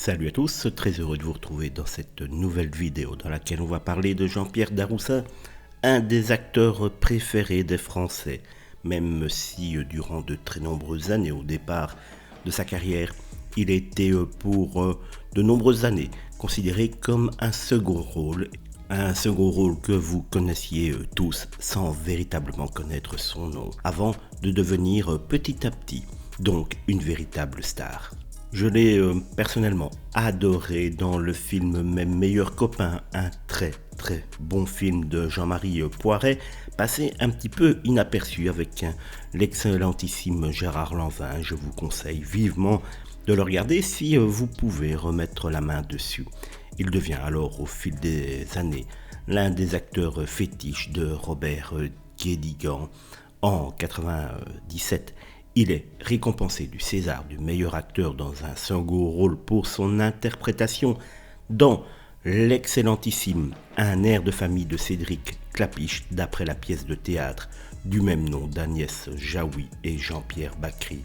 Salut à tous, très heureux de vous retrouver dans cette nouvelle vidéo dans laquelle on va parler de Jean-Pierre Daroussin, un des acteurs préférés des Français, même si durant de très nombreuses années au départ de sa carrière, il était pour de nombreuses années considéré comme un second rôle que vous connaissiez tous sans véritablement connaître son nom, avant de devenir petit à petit, donc une véritable star. Je l'ai personnellement adoré dans le film Mes meilleurs copains, un très bon film de Jean-Marie Poiret, passé un petit peu inaperçu avec l'excellentissime Gérard Lanvin. Je vous conseille vivement de le regarder si vous pouvez remettre la main dessus. Il devient alors au fil des années l'un des acteurs fétiches de Robert Guédiguian. En 1997, il est récompensé du César du meilleur acteur dans un second rôle pour son interprétation dans l'excellentissime Un air de famille de Cédric Klapisch, d'après la pièce de théâtre du même nom d'Agnès Jaoui et Jean-Pierre Bacri.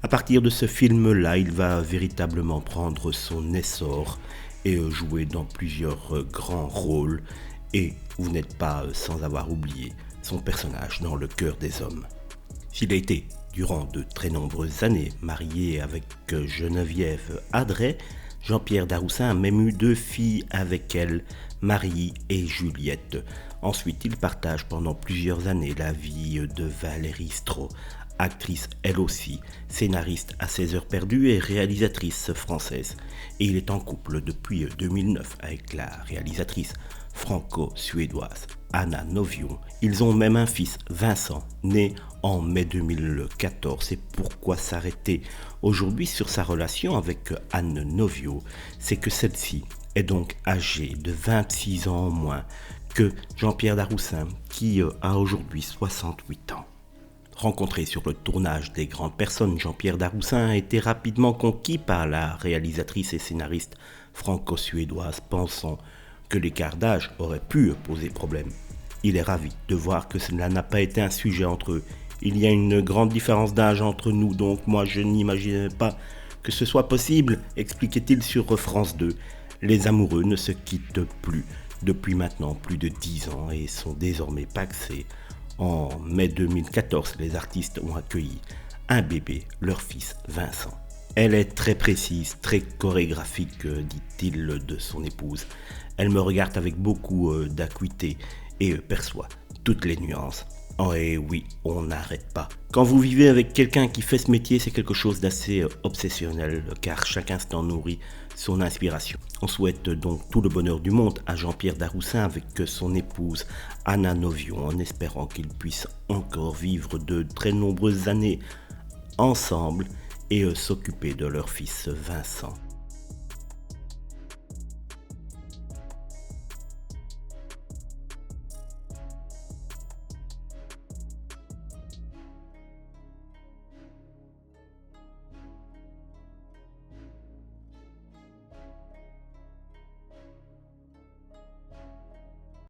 À partir de ce film-là, il va véritablement prendre son essor et jouer dans plusieurs grands rôles. Et vous n'êtes pas sans avoir oublié son personnage dans Le cœur des hommes. S'il a été, durant de très nombreuses années, marié avec Geneviève Adret, Jean-Pierre Daroussin a même eu 2 filles avec elle, Marie et Juliette. Ensuite, il partage pendant plusieurs années la vie de Valérie Strauss, actrice elle aussi, scénariste à 16 heures perdues et réalisatrice française. Et il est en couple depuis 2009 avec la réalisatrice franco-suédoise Anna Novio. Ils ont même un fils, Vincent, né en mai 2014. Et pourquoi s'arrêter aujourd'hui sur sa relation avec Anne Novio? C'est que celle-ci est donc âgée de 26 ans en moins que Jean-Pierre Daroussin, qui a aujourd'hui 68 ans. Rencontré sur le tournage des Grandes Personnes, Jean-Pierre Daroussin a été rapidement conquis par la réalisatrice et scénariste franco-suédoise, pensant que l'écart d'âge aurait pu poser problème. Il est ravi de voir que cela n'a pas été un sujet entre eux. Il y a une grande différence d'âge entre nous, donc moi je n'imaginais pas que ce soit possible, expliquait-il sur France 2. Les amoureux ne se quittent plus depuis maintenant plus de 10 ans et sont désormais pacsés. En mai 2014, les artistes ont accueilli un bébé, leur fils Vincent. Elle est très précise, très chorégraphique, dit-il de son épouse. Elle me regarde avec beaucoup d'acuité et perçoit toutes les nuances. Oh et oui, on n'arrête pas. Quand vous vivez avec quelqu'un qui fait ce métier, c'est quelque chose d'assez obsessionnel, car chaque instant nourrit son inspiration. On souhaite donc tout le bonheur du monde à Jean-Pierre Daroussin avec son épouse Anna Novio, en espérant qu'ils puissent encore vivre de très nombreuses années ensemble et s'occuper de leur fils Vincent.